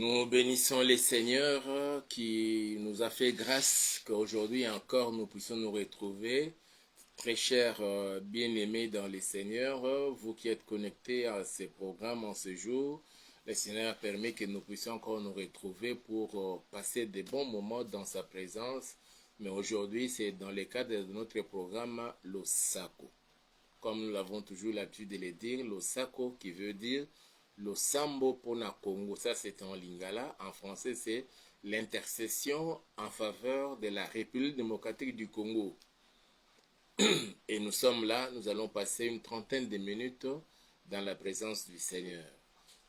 Nous bénissons les seigneurs qui nous a fait grâce qu'aujourd'hui encore nous puissions nous retrouver. Très chers bien-aimés dans les seigneurs, vous qui êtes connectés à ces programmes en ce jour, le Seigneur permet que nous puissions encore nous retrouver pour passer des bons moments dans sa présence. Mais aujourd'hui, c'est dans le cadre de notre programme Losako. Comme nous l'avons toujours l'habitude de le dire, Losako qui veut dire Losambo Pona Congo. Ça, c'est en lingala. En français, c'est l'intercession en faveur de la République démocratique du Congo. Et nous sommes là, nous allons passer une trentaine de minutes dans la présence du Seigneur.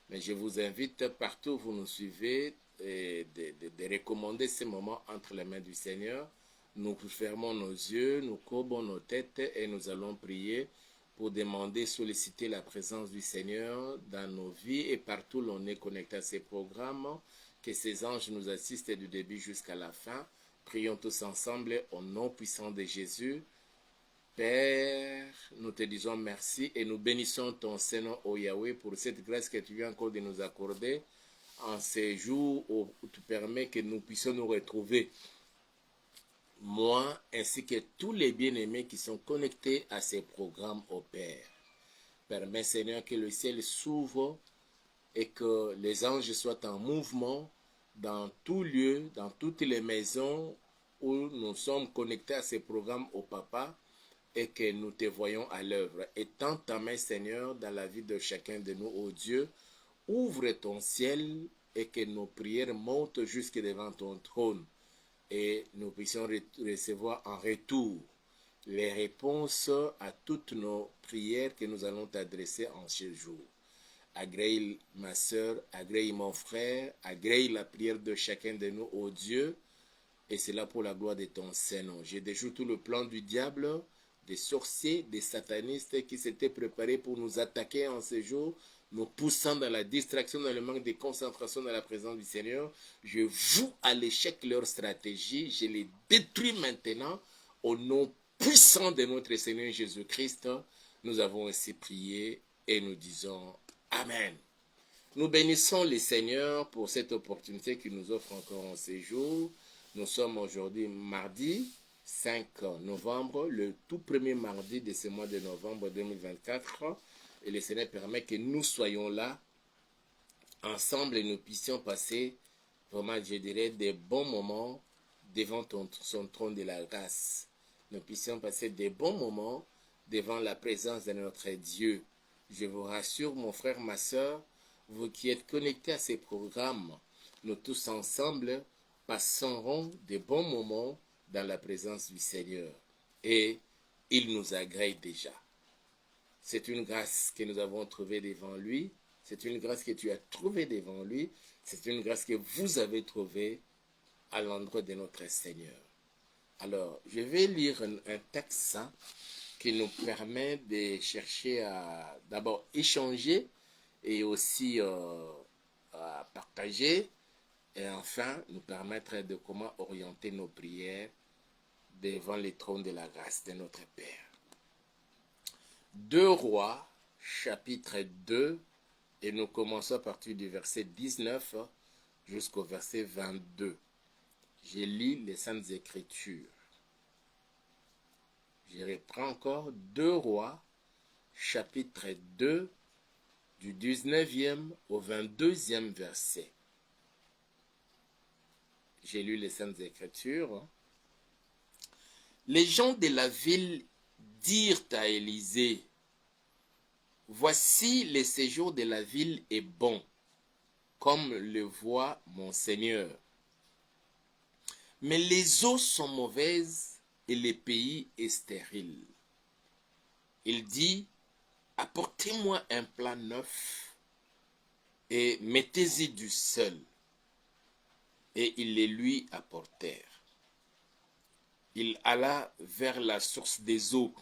Mais je vous invite, partout où vous nous suivez, de recommander ces moments entre les mains du Seigneur. Nous fermons nos yeux, nous courbons nos têtes et nous allons prier pour demander, solliciter la présence du Seigneur dans nos vies et partout où l'on est connecté à ces programmes, que ces anges nous assistent du début jusqu'à la fin. Prions tous ensemble au nom puissant de Jésus. Père, nous te disons merci et nous bénissons ton Seigneur, ô Yahweh, pour cette grâce que tu viens encore de nous accorder en ces jours où tu permets que nous puissions nous retrouver, moi ainsi que tous les bien-aimés qui sont connectés à ces programmes, ô Père. Permets, Seigneur, que le ciel s'ouvre et que les anges soient en mouvement dans tout lieu, dans toutes les maisons où nous sommes connectés à ces programmes, ô Papa, et que nous te voyons à l'œuvre. Étends ta main, Seigneur, dans la vie de chacun de nous, ô Dieu. Ouvre ton ciel et que nos prières montent jusque devant ton trône et nous puissions recevoir en retour les réponses à toutes nos prières que nous allons t'adresser en ce jour. Agrée ma soeur, agrée mon frère, agrée la prière de chacun de nous, ô Dieu, et c'est là pour la gloire de ton Saint-Nom. Je déjoue tout le plan du diable, des sorciers, des satanistes qui s'étaient préparés pour nous attaquer en ce jour, nous poussant dans la distraction, dans le manque de concentration dans la présence du Seigneur. Je voue à l'échec leur stratégie, je les détruis maintenant au nom puissant de notre Seigneur Jésus-Christ. Nous avons ainsi prié et nous disons Amen. Nous bénissons les Seigneurs pour cette opportunité qu'il nous offre encore en ces jours. Nous sommes aujourd'hui mardi 5 novembre, le tout premier mardi de ce mois de novembre 2024. Et le Seigneur permet que nous soyons là, ensemble, et nous puissions passer, vraiment, je dirais, des bons moments devant son trône de la grâce. Nous puissions passer des bons moments devant la présence de notre Dieu. Je vous rassure, mon frère, ma soeur, vous qui êtes connectés à ces programmes, nous tous ensemble passerons de bons moments dans la présence du Seigneur. Et il nous agrée déjà. C'est une grâce que nous avons trouvée devant lui. C'est une grâce que tu as trouvée devant lui. C'est une grâce que vous avez trouvée à l'endroit de notre Seigneur. Alors, je vais lire un texte qui nous permet de chercher à d'abord échanger et aussi à partager et enfin nous permettre de comment orienter nos prières devant les trônes de la grâce de notre Père. 2 Rois, chapitre 2, et nous commençons à partir du verset 19 jusqu'au verset 22. Je lis les Saintes Écritures. Je reprends encore 2 Rois, chapitre 2, du 19e au 22e verset. J'ai lu les Saintes Écritures. Les gens de la ville dirent à Élisée, « Voici le séjour de la ville est bon, comme le voit mon Seigneur. Mais les eaux sont mauvaises et le pays est stérile. » Il dit, « Apportez-moi un plat neuf et mettez-y du sel. » Et ils les lui apportèrent. Il alla vers la source des eaux.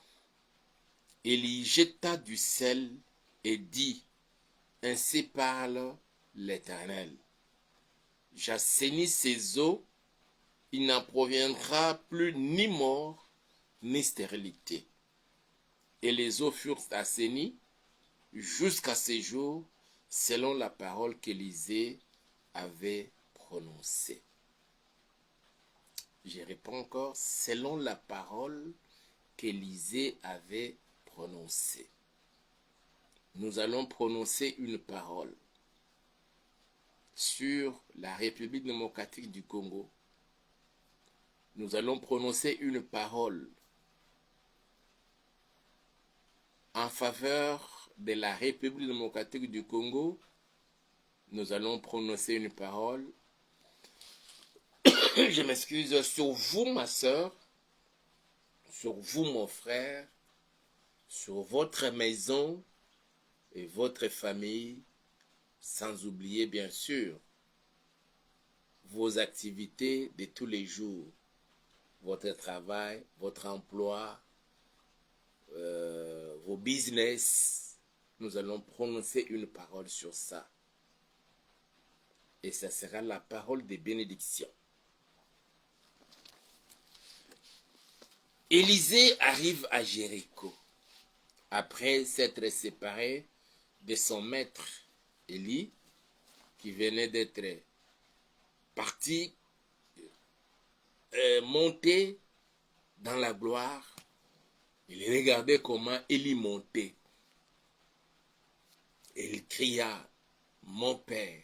Il y jeta du sel et dit, « Ainsi parle l'Éternel. J'assainis ces eaux, il n'en proviendra plus ni mort, ni stérilité. » Et les eaux furent assainies jusqu'à ce jour, selon la parole qu'Élisée avait prononcé. Je réponds encore, selon la parole qu'Élisée avait prononcée. Nous allons prononcer une parole sur la République démocratique du Congo. Nous allons prononcer une parole en faveur de la République démocratique du Congo. Nous allons prononcer une parole, je m'excuse, sur vous, ma soeur, sur vous, mon frère, sur votre maison et votre famille, sans oublier, bien sûr, vos activités de tous les jours, votre travail, votre emploi, vos business. Nous allons prononcer une parole sur ça. Et ça sera la parole de bénédiction. Élisée arrive à Jéricho après s'être séparé de son maître Élie, qui venait d'être parti, monté dans la gloire. Il regardait comment Élie montait. Et il cria, mon père,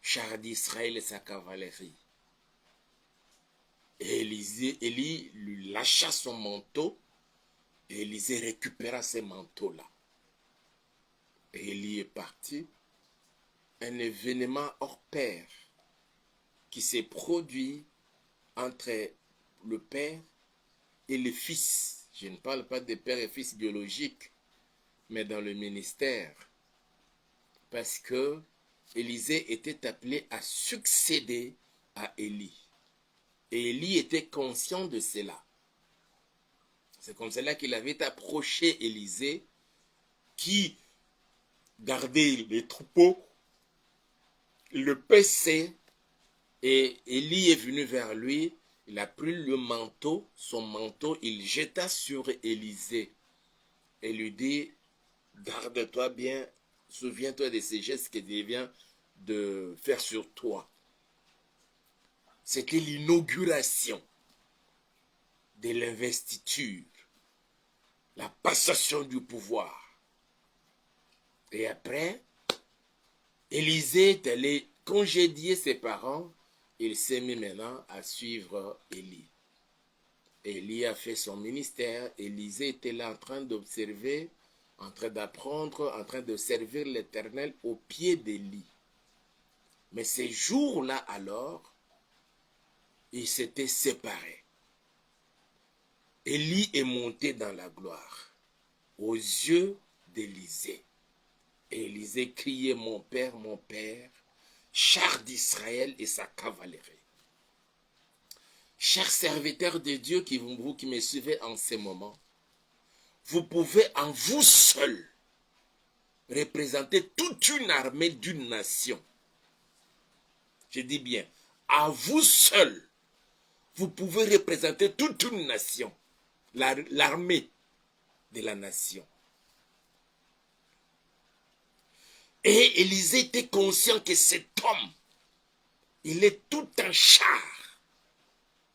char d'Israël et sa cavalerie. Et Élie lui lâcha son manteau, et Élisée récupéra ce manteau-là. Et Élie est parti. Un événement hors pair qui s'est produit entre le père et le fils. Je ne parle pas de père et fils biologiques, mais dans le ministère. Parce que Élisée était appelé à succéder à Élie. Et Élie était conscient de cela. C'est comme cela qu'il avait approché Élisée, qui gardait les troupeaux, le paissait, et Élie est venu vers lui. Il a pris le manteau, son manteau, il jeta sur Élisée et lui dit, garde-toi bien, souviens-toi de ces gestes que Dieu vient de faire sur toi. C'était l'inauguration de l'investiture, la passation du pouvoir. Et après, Élisée est allé congédier ses parents. Il s'est mis maintenant à suivre Élie. Élie a fait son ministère. Élisée était là en train d'observer, en train d'apprendre, en train de servir l'Éternel au pied d'Élie. Mais ces jours-là alors, ils s'étaient séparés. Élie est monté dans la gloire aux yeux d'Élisée. Et Élisée criait, mon père, char d'Israël et sa cavalerie. Chers serviteurs de Dieu, vous qui me suivez en ce moment, vous pouvez en vous seul représenter toute une armée d'une nation. Je dis bien, à vous seul, vous pouvez représenter toute une nation, l'armée de la nation. Et Élisée était conscient que cet homme, il est tout un char,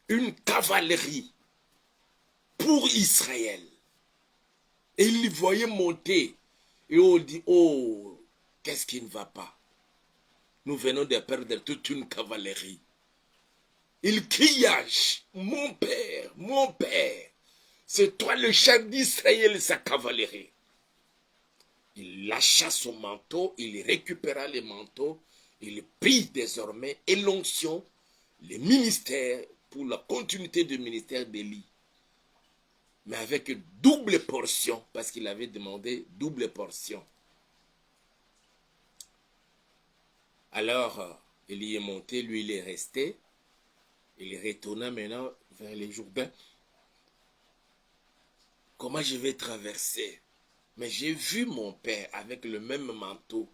une cavalerie pour Israël. Et il voyait monter. Et on dit, oh, qu'est-ce qui ne va pas? Nous venons de perdre toute une cavalerie. Il cria, mon père, c'est toi le chef d'Israël et sa cavalerie. Il lâcha son manteau, il récupéra le manteau, il prit désormais et l'onction, le ministère, pour la continuité du ministère d'Élie. Mais avec double portion, parce qu'il avait demandé double portion. Alors, Élie est monté, lui il est resté. Il retourna maintenant vers les Jourdains. Comment je vais traverser? Mais j'ai vu mon père avec le même manteau.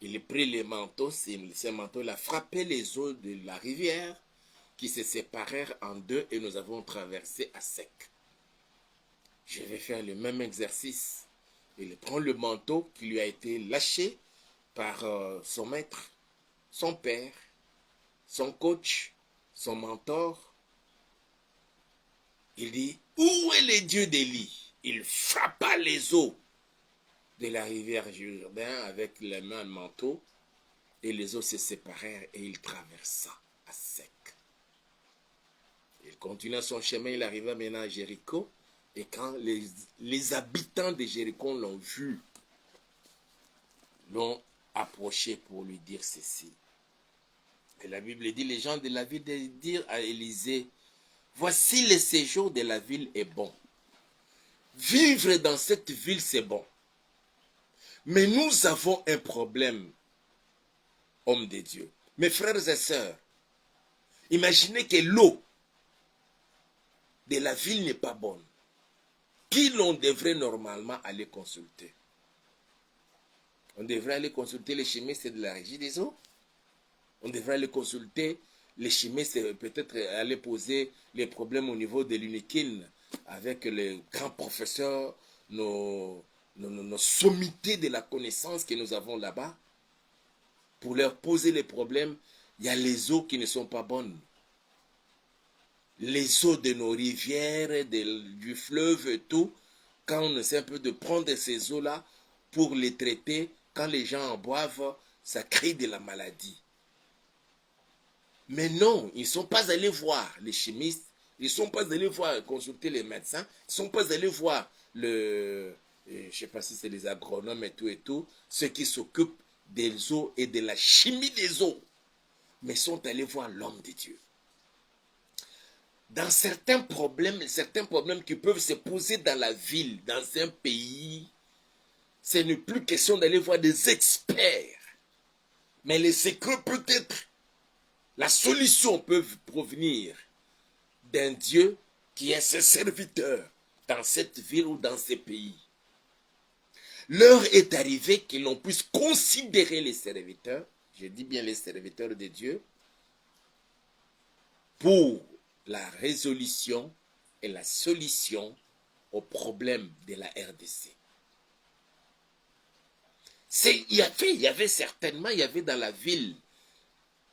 Il a pris le manteau, ce manteau, il a frappé les eaux de la rivière qui se séparèrent en deux et nous avons traversé à sec. Je vais faire le même exercice. Il prend le manteau qui lui a été lâché par son maître, son père, son coach, son mentor. Il dit, où est le Dieu d'Élie? Il frappa les eaux de la rivière Jourdain avec les mains de manteau, et les eaux se séparèrent et il traversa à sec. Il continua son chemin, il arriva maintenant à Jéricho, et quand les habitants de Jéricho l'ont vu, l'ont approché pour lui dire ceci. Et la Bible dit, les gens de la ville dirent à Élisée, voici le séjour de la ville est bon. Vivre dans cette ville, c'est bon. Mais nous avons un problème, homme de Dieu. Mes frères et sœurs, imaginez que l'eau de la ville n'est pas bonne. Qui l'on devrait normalement aller consulter? On devrait aller consulter les chimistes de la régie des eaux. On devrait aller consulter les chimistes, peut-être aller poser les problèmes au niveau de l'UNIKIN avec les grands professeurs, nos sommités de la connaissance que nous avons là-bas, pour leur poser les problèmes. Il y a les eaux qui ne sont pas bonnes. Les eaux de nos rivières, du fleuve et tout, quand on essaie un peu de prendre ces eaux-là pour les traiter, quand les gens en boivent, ça crée de la maladie. Mais non, ils ne sont pas allés voir les chimistes, ils ne sont pas allés voir, consulter les médecins, ils ne sont pas allés voir je ne sais pas si c'est les agronomes et tout, ceux qui s'occupent des eaux et de la chimie des eaux, mais sont allés voir l'homme de Dieu. Dans certains problèmes qui peuvent se poser dans la ville, dans un pays, ce n'est plus question d'aller voir des experts. Mais les secrets peut-être, la solution peut provenir d'un Dieu qui est ses serviteurs dans cette ville ou dans ces pays. L'heure est arrivée que l'on puisse considérer les serviteurs, je dis bien les serviteurs de Dieu, pour la résolution et la solution aux problèmes de la RDC. Il y avait dans la ville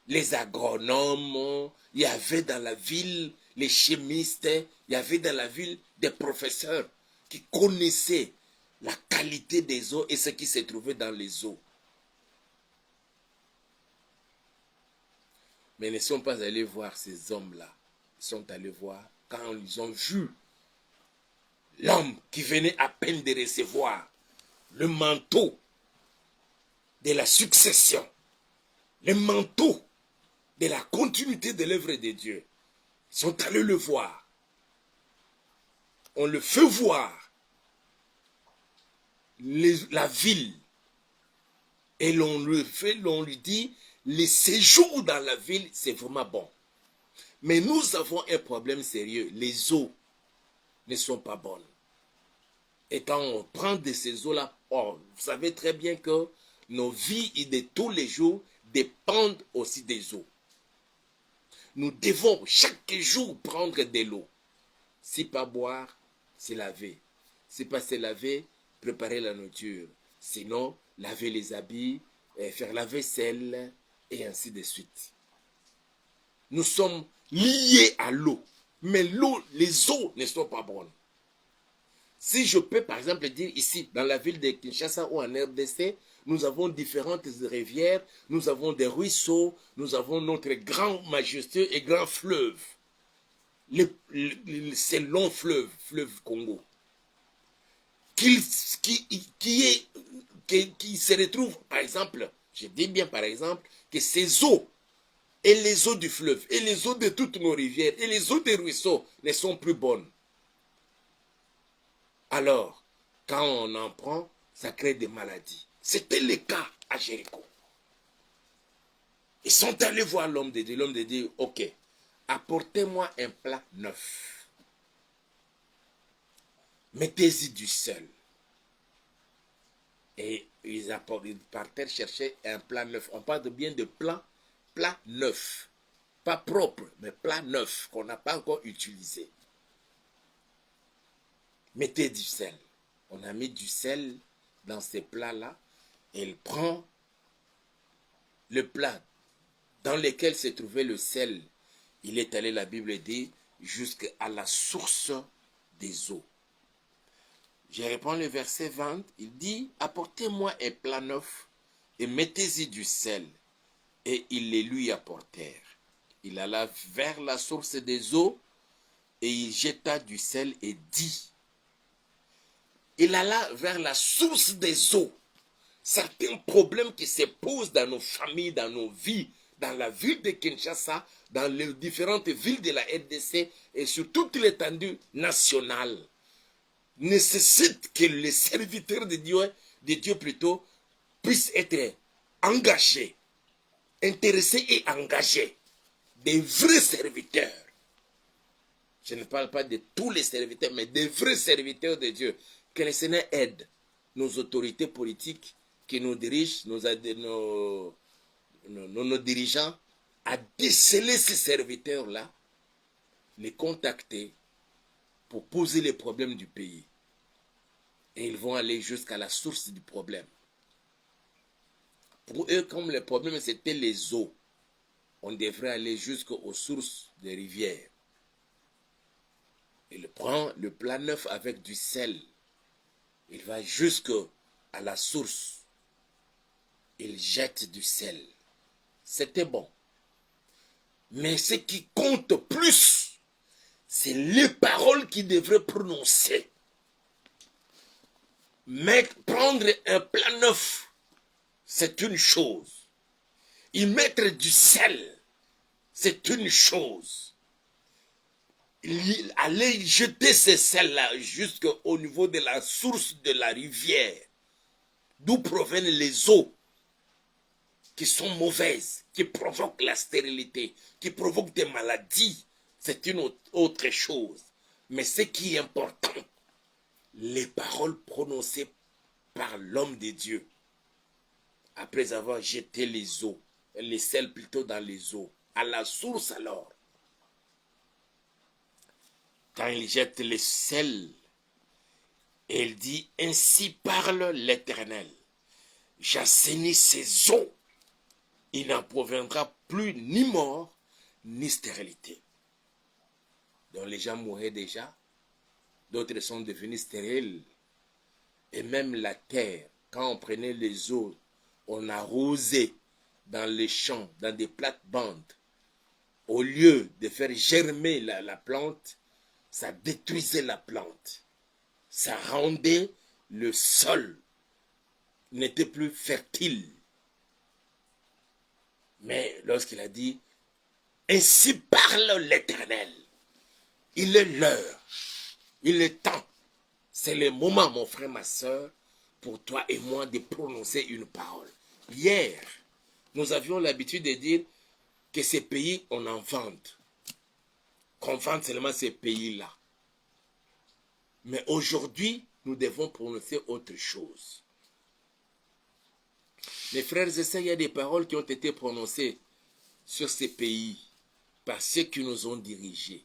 les agronomes, il y avait dans la ville les chimistes, il y avait dans la ville des professeurs qui connaissaient la qualité des eaux et ce qui se trouvait dans les eaux. Mais ils ne sont pas allés voir ces hommes-là. Ils sont allés voir quand ils ont vu l'homme qui venait à peine de recevoir le manteau de la succession, le manteau de la continuité de l'œuvre de Dieu. Ils sont allés le voir. On le fait voir la ville. Et l'on lui dit, le séjour dans la ville, c'est vraiment bon. Mais nous avons un problème sérieux. Les eaux ne sont pas bonnes. Et quand on prend de ces eaux-là, vous savez très bien que nos vies de tous les jours dépendent aussi des eaux. Nous devons chaque jour prendre de l'eau. Si pas boire, c'est laver. Si pas se laver, préparer la nourriture. Sinon, laver les habits, faire la vaisselle, et ainsi de suite. Nous sommes liés à l'eau. Mais l'eau, les eaux ne sont pas bonnes. Si je peux par exemple dire ici, dans la ville de Kinshasa ou en RDC, nous avons différentes rivières, nous avons des ruisseaux, nous avons notre grand majestueux et grand fleuve. Ces longs fleuves, fleuve Congo, qui se retrouvent, par exemple, je dis bien par exemple, que ces eaux, et les eaux du fleuve, et les eaux de toutes nos rivières, et les eaux des ruisseaux ne sont plus bonnes. Alors, quand on en prend, ça crée des maladies. C'était le cas à Jéricho. Ils sont allés voir l'homme de Dieu. L'homme de Dieu, ok, apportez-moi un plat neuf. Mettez-y du sel. Et ils partèrent chercher un plat neuf. On parle bien de plat neuf. Pas propre, mais plat neuf qu'on n'a pas encore utilisé. Mettez du sel. On a mis du sel dans ces plats-là. Et il prend le plat dans lequel se trouvait le sel, il est allé, la Bible dit, jusqu'à la source des eaux. Je reprends le verset 20, il dit, apportez-moi un plat neuf et mettez-y du sel. Et ils les lui apportèrent. Il alla vers la source des eaux et il jeta du sel et dit, il alla vers la source des eaux. Certains problèmes qui se posent dans nos familles, dans nos vies, dans la ville de Kinshasa, dans les différentes villes de la RDC et sur toute l'étendue nationale, nécessitent que les serviteurs de Dieu plutôt, puissent être engagés, intéressés et engagés. Des vrais serviteurs. Je ne parle pas de tous les serviteurs, mais des vrais serviteurs de Dieu. Que le Seigneur aide nos autorités politiques qui nous dirigent, nos dirigeants, à déceler ces serviteurs-là, les contacter pour poser les problèmes du pays. Et ils vont aller jusqu'à la source du problème. Pour eux, comme le problème c'était les eaux, on devrait aller jusqu'aux sources des rivières. Il prend le plat neuf avec du sel. Il va jusqu'à la source. Il jette du sel. C'était bon. Mais ce qui compte plus, c'est les paroles qu'il devrait prononcer. Prendre un plat neuf, c'est une chose. Y mettre du sel, c'est une chose. Aller jeter ces sels-là jusqu'au niveau de la source de la rivière, d'où proviennent les eaux qui sont mauvaises, qui provoquent la stérilité, qui provoquent des maladies, c'est une autre chose. Mais ce qui est important, les paroles prononcées par l'homme de Dieu, après avoir jeté les eaux, les sels plutôt dans les eaux, à la source alors, quand il jette les sels, il dit, ainsi parle l'Éternel, j'assainis ces eaux, il n'en proviendra plus ni mort, ni stérilité. Donc les gens mouraient déjà, d'autres sont devenus stériles, et même la terre, quand on prenait les eaux, on arrosait dans les champs, dans des plates-bandes, au lieu de faire germer la plante, ça détruisait la plante. Ça rendait le sol n'était plus fertile. Mais lorsqu'il a dit, ainsi parle l'Éternel, il est l'heure, il est temps, c'est le moment, mon frère, ma soeur, pour toi et moi de prononcer une parole. Hier, nous avions l'habitude de dire que ces pays, on en vante, qu'on vante seulement ces pays-là. Mais aujourd'hui, nous devons prononcer autre chose. Mes frères et sœurs, il y a des paroles qui ont été prononcées sur ces pays par ceux qui nous ont dirigés.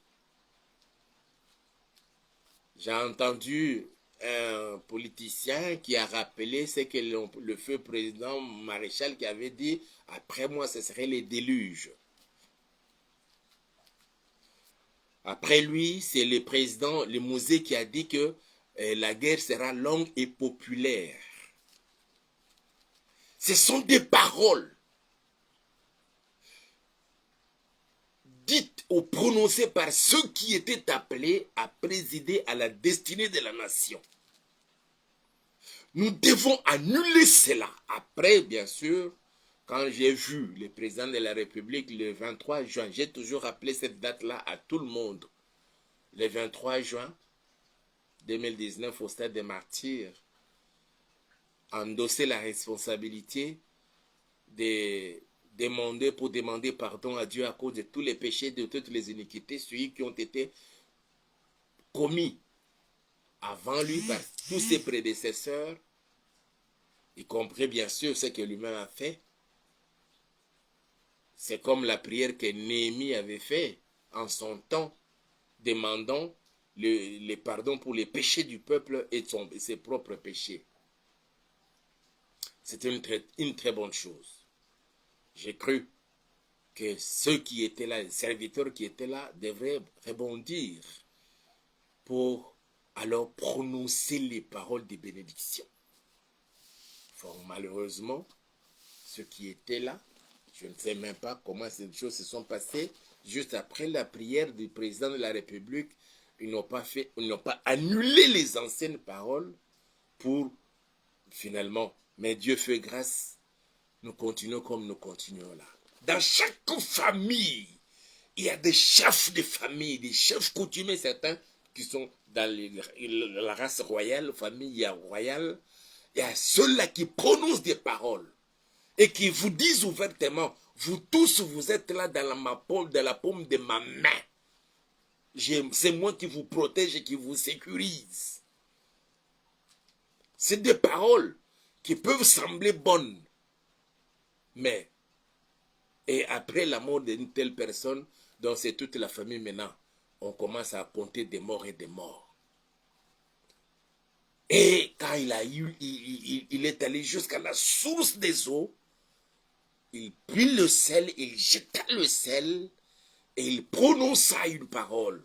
J'ai entendu un politicien qui a rappelé ce que le feu président Maréchal qui avait dit, après moi, ce serait les déluges. Après lui, c'est le président, le Musée qui a dit que la guerre sera longue et populaire. Ce sont des paroles dites ou prononcées par ceux qui étaient appelés à présider à la destinée de la nation. Nous devons annuler cela. Après, bien sûr, quand j'ai vu le président de la République le 23 juin, j'ai toujours rappelé cette date-là à tout le monde. Le 23 juin 2019 au stade des Martyrs, endosser la responsabilité de demander pardon à Dieu à cause de tous les péchés, de toutes les iniquités, ceux qui ont été commis avant lui par tous ses prédécesseurs, y compris bien sûr ce que lui-même a fait. C'est comme la prière que Néhémie avait fait en son temps, demandant le pardon pour les péchés du peuple et ses propres péchés. C'était une très bonne chose. J'ai cru que ceux qui étaient là, les serviteurs qui étaient là, devraient rebondir pour alors prononcer les paroles de bénédiction. Fort malheureusement, ceux qui étaient là, je ne sais même pas comment ces choses se sont passées, juste après la prière du président de la République, ils n'ont pas annulé les anciennes paroles pour finalement, mais Dieu fait grâce, nous continuons comme nous continuons là. Dans chaque famille, il y a des chefs de famille, des chefs coutumiers, certains qui sont dans la race royale, famille royale. Il y a ceux-là qui prononcent des paroles et qui vous disent ouvertement, vous tous, vous êtes là dans la paume de ma main. C'est moi qui vous protège et qui vous sécurise. C'est des paroles qui peuvent sembler bonnes, mais et après la mort d'une telle personne, dont c'est toute la famille maintenant, on commence à compter des morts et des morts. Et quand il est allé jusqu'à la source des eaux, il prit le sel, il jeta le sel, et il prononça une parole.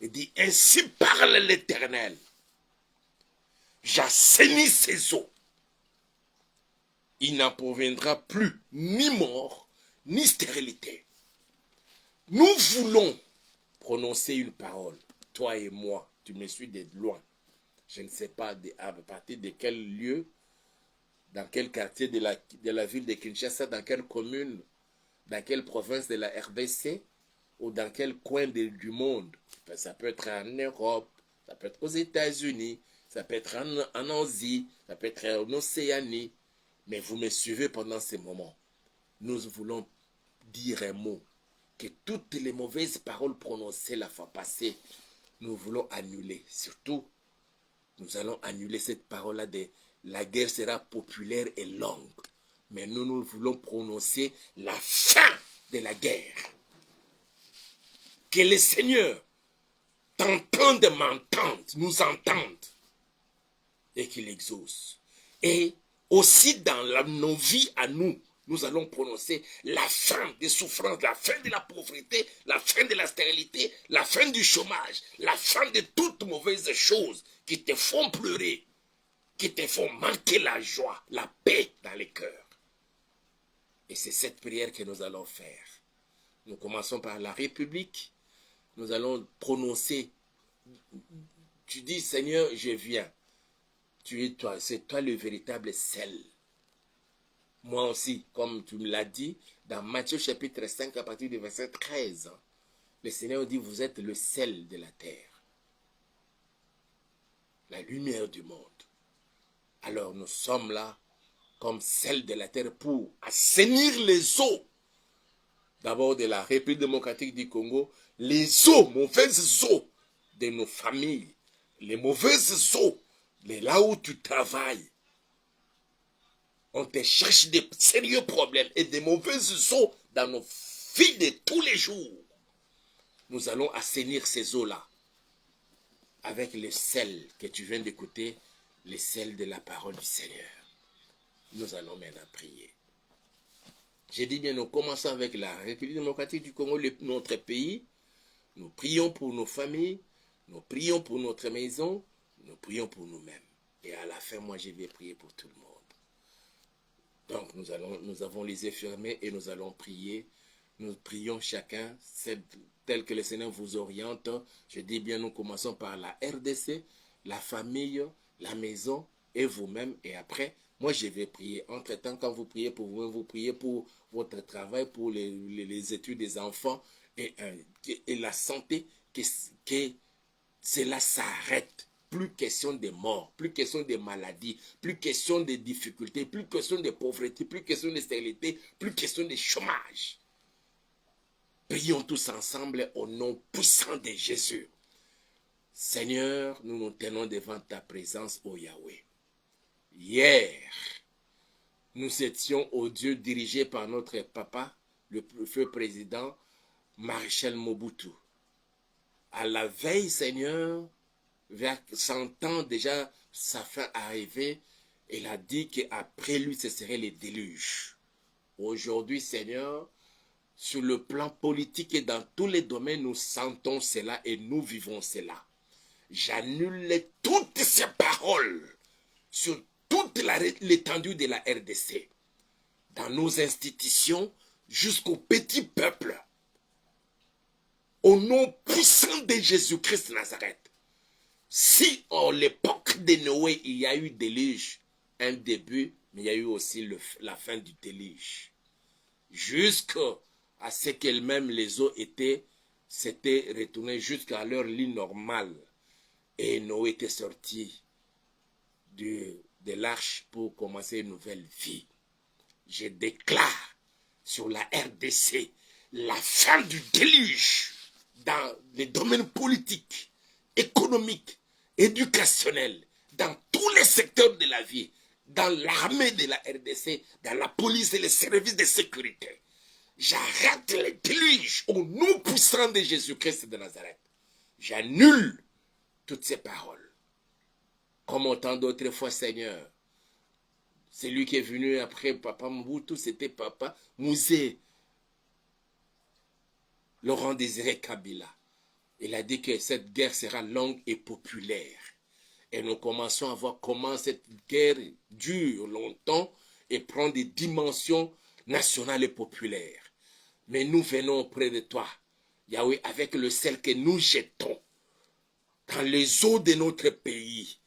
Il dit, ainsi parle l'Éternel. J'assainis ces eaux. Il n'en proviendra plus ni mort, ni stérilité. Nous voulons prononcer une parole, toi et moi, tu me suis de loin. Je ne sais pas à partir de quel lieu, dans quel quartier de la ville de Kinshasa, dans quelle commune, dans quelle province de la RDC, ou dans quel coin du monde. Ça peut être en Europe, ça peut être aux États-Unis, ça peut être en Asie, ça peut être en Océanie. Mais vous me suivez pendant ces moments. Nous voulons dire un mot, que toutes les mauvaises paroles prononcées la fois passée, nous voulons annuler. Surtout, nous allons annuler cette parole-là de la guerre sera populaire et longue. Mais nous voulons prononcer la fin de la guerre. Que le Seigneur t'entende, m'entende, nous entende et qu'il exauce. Et aussi dans nos vies à nous, nous allons prononcer la fin des souffrances, la fin de la pauvreté, la fin de la stérilité, la fin du chômage, la fin de toutes mauvaises choses qui te font pleurer, qui te font manquer la joie, la paix dans les cœurs. Et c'est cette prière que nous allons faire. Nous commençons par la République. Nous allons prononcer. Tu dis, Seigneur, je viens. C'est toi le véritable sel. Moi aussi, comme tu me l'as dit, dans Matthieu chapitre 5, à partir du verset 13, le Seigneur dit, vous êtes le sel de la terre, la lumière du monde. Alors nous sommes là comme sel de la terre pour assainir les eaux. D'abord de la République démocratique du Congo, les eaux, mauvaises eaux de nos familles, les mauvaises eaux, mais là où tu travailles, on te cherche des sérieux problèmes et des mauvaises eaux dans nos vies de tous les jours. Nous allons assainir ces eaux-là avec le sel que tu viens d'écouter, le sel de la parole du Seigneur. Nous allons maintenant prier. J'ai dit bien, nous commençons avec la République démocratique du Congo, notre pays. Nous prions pour nos familles, nous prions pour notre maison, nous prions pour nous-mêmes. Et à la fin, moi, je vais prier pour tout le monde. Donc, nous avons les yeux fermés et nous allons prier. Nous prions chacun, tel que le Seigneur vous oriente. Je dis bien, nous commençons par la RDC, la famille, la maison et vous-même. Et après, moi, je vais prier. Entre-temps, quand vous priez pour vous-même, vous priez pour votre travail, pour les études des enfants et la santé, que cela s'arrête. Plus question de mort, plus question de maladie, plus question de difficultés, plus question de pauvreté, plus question de stérilité, plus question de chômage. Prions tous ensemble au nom puissant de Jésus. Seigneur, nous nous tenons devant ta présence, ô Yahweh. Hier, nous étions au Dieu dirigé par notre papa, le feu président, Maréchal Mobutu. À la veille, Seigneur, vers 100 ans déjà, sa fin arrivée, il a dit qu'après lui, ce serait les déluges. Aujourd'hui, Seigneur, sur le plan politique et dans tous les domaines, nous sentons cela et nous vivons cela. J'annule toutes ces paroles sur toute l'étendue de la RDC, dans nos institutions, jusqu'au petit peuple. Au nom puissant de Jésus-Christ de Nazareth. Si en l'époque de Noé, il y a eu déluge, un début, mais il y a eu aussi la fin du déluge. Jusqu'à ce qu'elles-mêmes les eaux s'étaient retournées jusqu'à leur lit normal. Et Noé était sorti de l'arche pour commencer une nouvelle vie. Je déclare sur la RDC la fin du déluge dans les domaines politiques, économiques, éducationnels, dans tous les secteurs de la vie, dans l'armée de la RDC, dans la police et les services de sécurité. J'arrête les déluges au nom puissant de Jésus-Christ de Nazareth. J'annule toutes ces paroles. Comme autant d'autres fois, Seigneur. C'est lui qui est venu après Papa Mobutu, c'était Papa Mouzé, Laurent Désiré Kabila. Il a dit que cette guerre sera longue et populaire. Et nous commençons à voir comment cette guerre dure longtemps et prend des dimensions nationales et populaires. Mais nous venons auprès de toi, Yahweh, avec le sel que nous jetons dans les eaux de notre pays.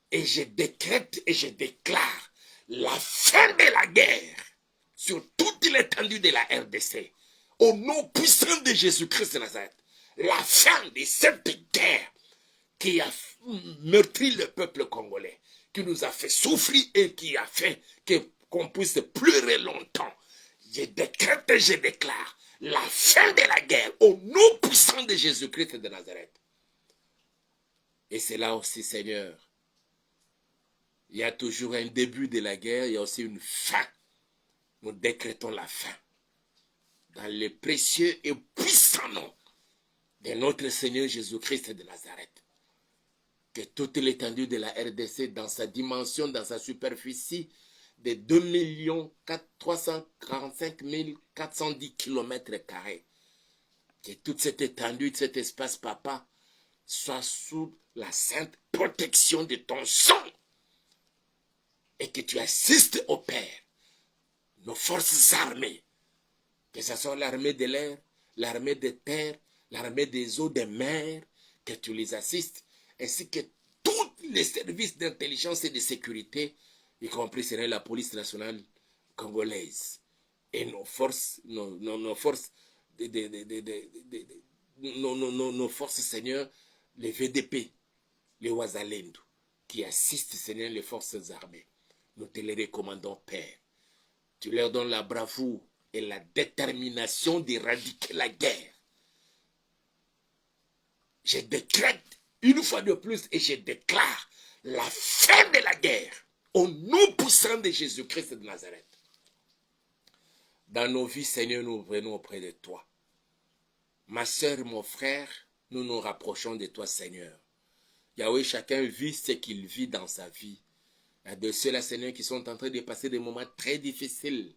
Et je décrète et je déclare la fin de la guerre sur toute l'étendue de la RDC. Au nom puissant de Jésus-Christ de Nazareth. La fin de cette guerre qui a meurtri le peuple congolais, qui nous a fait souffrir et qui a fait qu'on puisse pleurer longtemps. Je décrète et je déclare la fin de la guerre au nom puissant de Jésus-Christ de Nazareth. Et c'est là aussi, Seigneur, il y a toujours un début de la guerre, il y a aussi une fin. Nous décrétons la fin. Dans le précieux et puissant nom de notre Seigneur Jésus-Christ de Nazareth. Que toute l'étendue de la RDC, dans sa dimension, dans sa superficie, de 2 345 410 km², que toute cette étendue, cet espace, Papa, soit sous la sainte protection de ton sang. Et que tu assistes au Père, nos forces armées, que ce soit l'armée de l'air, l'armée de terre, l'armée des eaux, des mers, que tu les assistes, ainsi que tous les services d'intelligence et de sécurité, y compris la police nationale congolaise, et nos forces, nos forces, nos forces, Seigneur, les VDP, les Wazalendo, qui assistent, Seigneur, les forces armées. Nous te les recommandons, Père. Tu leur donnes la bravoure et la détermination d'éradiquer la guerre. Je décrète une fois de plus et je déclare la fin de la guerre au nom puissant de Jésus-Christ de Nazareth. Dans nos vies, Seigneur, nous venons auprès de toi. Ma soeur, mon frère, nous nous rapprochons de toi, Seigneur. Yahweh, chacun vit ce qu'il vit dans sa vie. Il y a de ceux-là, Seigneur, qui sont en train de passer des moments très difficiles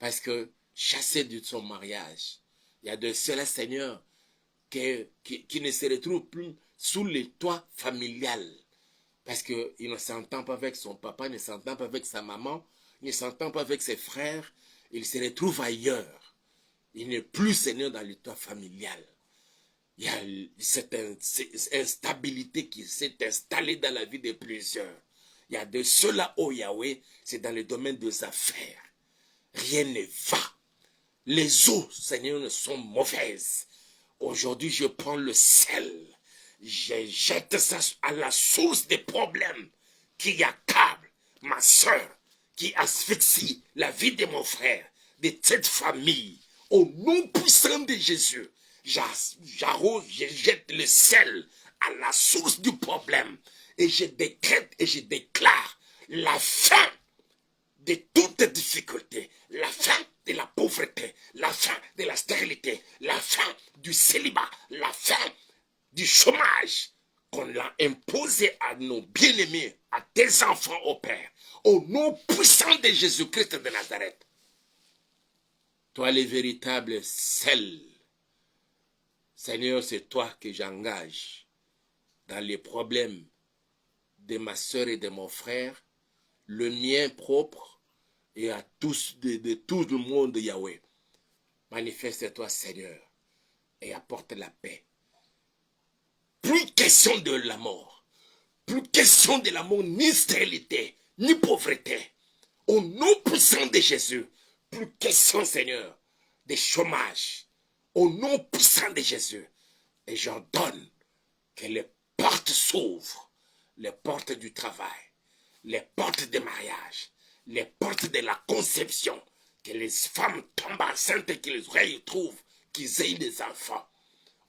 parce que chassés de son mariage. Il y a de ceux-là, Seigneur, qui ne se retrouvent plus sous le toit familial parce qu'il ne s'entend pas avec son papa, il ne s'entend pas avec sa maman, il ne s'entend pas avec ses frères, il se retrouve ailleurs. Il n'est plus, Seigneur, dans le toit familial. Il y a cette instabilité qui s'est installée dans la vie de plusieurs. Il y a de ceux-là, oh Yahweh, c'est dans le domaine des affaires. Rien ne va. Les eaux, Seigneur, ne sont mauvaises. Aujourd'hui, je prends le sel. Je jette ça à la source des problèmes qui accablent ma soeur, qui asphyxie la vie de mon frère, de cette famille. Au nom puissant de Jésus, j'arrose, je jette le sel à la source du problème. Et je décrète et je déclare la fin de toute difficulté, la fin de la pauvreté, la fin de la stérilité, la fin du célibat, la fin du chômage qu'on a imposé à nos bien-aimés, à tes enfants au Père, au nom puissant de Jésus-Christ de Nazareth. Toi le véritable sel. Seigneur, c'est toi que j'engage dans les problèmes de ma soeur et de mon frère, le mien propre et à tous, de tout le monde, Yahweh. Manifeste-toi, Seigneur, et apporte la paix. Plus question de la mort. Plus question de la mort, ni stérilité, ni pauvreté. Au nom puissant de Jésus, plus question, Seigneur, de chômage. Au nom puissant de Jésus. Et j'ordonne que les portes s'ouvrent. Les portes du travail, les portes des mariages, les portes de la conception. Que les femmes tombent enceintes et qu'ils retrouvent, qu'ils aient des enfants.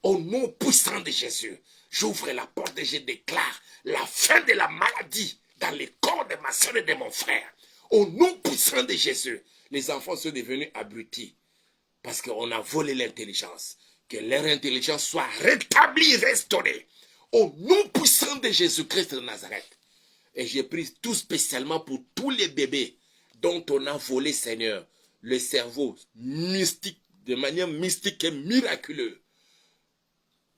Au nom puissant de Jésus, j'ouvre la porte et je déclare la fin de la maladie dans les corps de ma soeur et de mon frère. Au nom puissant de Jésus, les enfants sont devenus abrutis parce qu'on a volé l'intelligence. Que leur intelligence soit rétablie, restaurée. Au nom puissant de Jésus-Christ de Nazareth. Et j'ai pris tout spécialement pour tous les bébés dont on a volé, Seigneur, le cerveau mystique, de manière mystique et miraculeuse.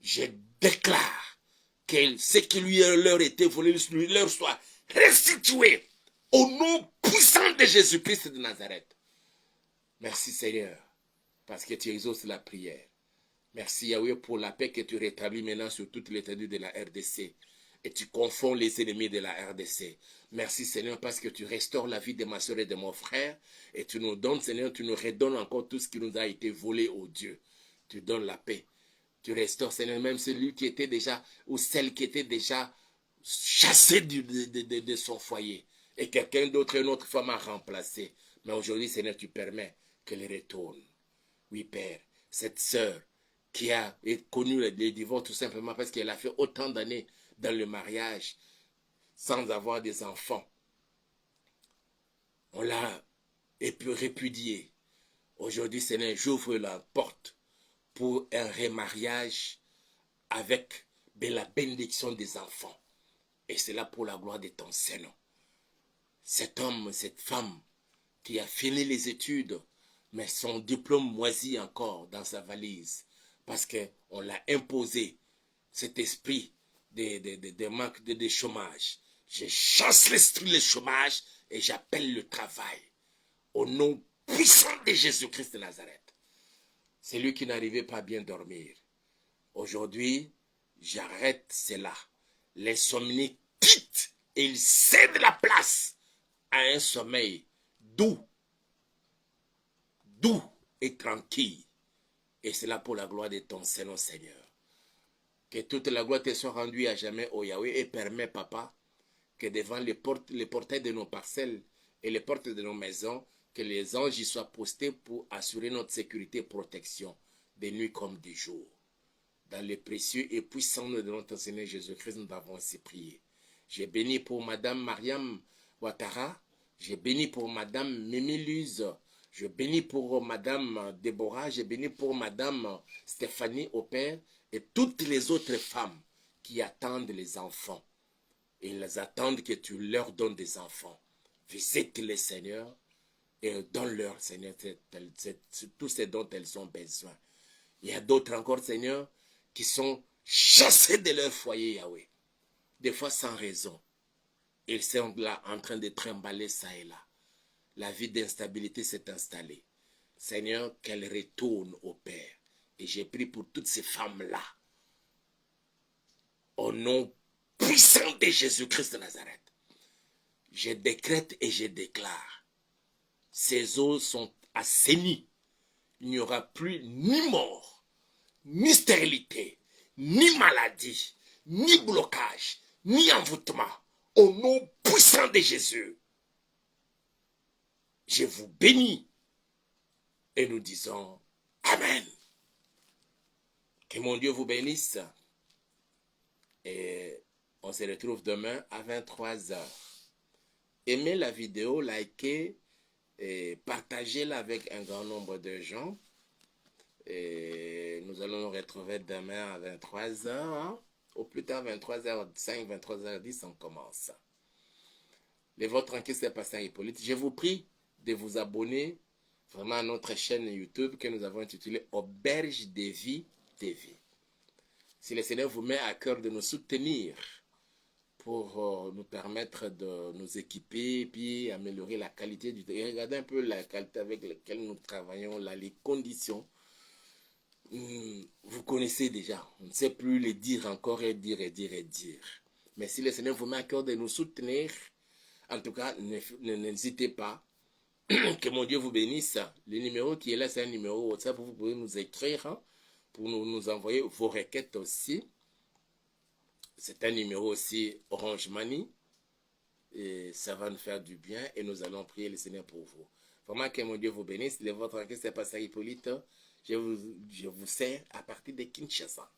Je déclare que ce qui leur était volé leur soit restitué au nom puissant de Jésus-Christ de Nazareth. Merci Seigneur, parce que tu exauces la prière. Merci Yahweh pour la paix que tu rétablis maintenant sur toute l'étendue de la RDC. Et tu confonds les ennemis de la RDC. Merci Seigneur parce que tu restaures la vie de ma soeur et de mon frère. Et tu nous donnes Seigneur, tu nous redonnes encore tout ce qui nous a été volé, oh Dieu. Tu donnes la paix. Tu restaures Seigneur même celui qui était déjà, ou celle qui était déjà chassée de son foyer. Et quelqu'un d'autre, une autre femme a remplacé. Mais aujourd'hui Seigneur, tu permets qu'elle retourne. Oui Père, cette sœur qui a connu les divorces tout simplement parce qu'elle a fait autant d'années dans le mariage sans avoir des enfants. On l'a répudiée. Aujourd'hui, Seigneur, j'ouvre la porte pour un remariage avec la bénédiction des enfants. Et c'est là pour la gloire de ton Seigneur. Cet homme, cette femme qui a fini les études, mais son diplôme moisit encore dans sa valise. Parce qu'on l'a imposé, cet esprit de manque de chômage. Je chasse l'esprit du chômage et j'appelle le travail. Au nom puissant de Jésus-Christ de Nazareth. C'est lui qui n'arrivait pas à bien dormir. Aujourd'hui, j'arrête cela. L'insomnie quitte et il cède la place à un sommeil doux et tranquille. Et c'est là pour la gloire de ton Seigneur, Seigneur. Que toute la gloire te soit rendue à jamais, ô Yahweh, et permets, Papa, que devant les portails de nos parcelles et les portes de nos maisons, que les anges y soient postés pour assurer notre sécurité et protection, de nuit comme de jour. Dans le précieux et puissant nom de notre Seigneur Jésus-Christ, nous avons ainsi prié. J'ai béni pour Madame Mariam Ouattara, j'ai béni pour Madame Mimi Luz, je bénis pour Madame Déborah, je bénis pour Madame Stéphanie au Père et toutes les autres femmes qui attendent les enfants. Ils attendent que tu leur donnes des enfants. Visite-les, Seigneur, et donne-leur, Seigneur, tout ce dont elles ont besoin. Il y a d'autres encore, Seigneur, qui sont chassés de leur foyer, Yahweh. Des fois sans raison. Ils sont là en train de trimballer ça et là. La vie d'instabilité s'est installée. Seigneur, qu'elle retourne au Père. Et j'ai prié pour toutes ces femmes-là. Au nom puissant de Jésus-Christ de Nazareth. Je décrète et je déclare. Ces eaux sont assainies. Il n'y aura plus ni mort, ni stérilité, ni maladie, ni blocage, ni envoûtement. Au nom puissant de Jésus. Je vous bénis et nous disons Amen. Que mon Dieu vous bénisse et on se retrouve demain à 23h. Aimez la vidéo, likez et partagez-la avec un grand nombre de gens. Et nous allons nous retrouver demain à 23h. Hein? Au plus tard 23h05, 23h10, on commence. Les vôtres en qui c'est Pasteur Hippolyte. Je vous prie de vous abonner vraiment notre chaîne YouTube que nous avons intitulée Auberge de Vie TV. Si le Seigneur vous met à cœur de nous soutenir pour nous permettre de nous équiper et puis améliorer la qualité du travail. Regardez un peu la qualité avec laquelle nous travaillons, là, les conditions. Vous connaissez déjà. On ne sait plus les dire encore et dire et dire et dire. Mais si le Seigneur vous met à cœur de nous soutenir, en tout cas, n'hésitez pas. Que mon Dieu vous bénisse. Le numéro qui est là, c'est un numéro WhatsApp. Vous pouvez nous écrire hein, pour nous envoyer vos requêtes aussi. C'est un numéro aussi Orange Money. Et ça va nous faire du bien et nous allons prier le Seigneur pour vous. Vraiment que mon Dieu vous bénisse. Le votre Christ, c'est Pasteur Hippolyte. Je vous sers à partir de Kinshasa.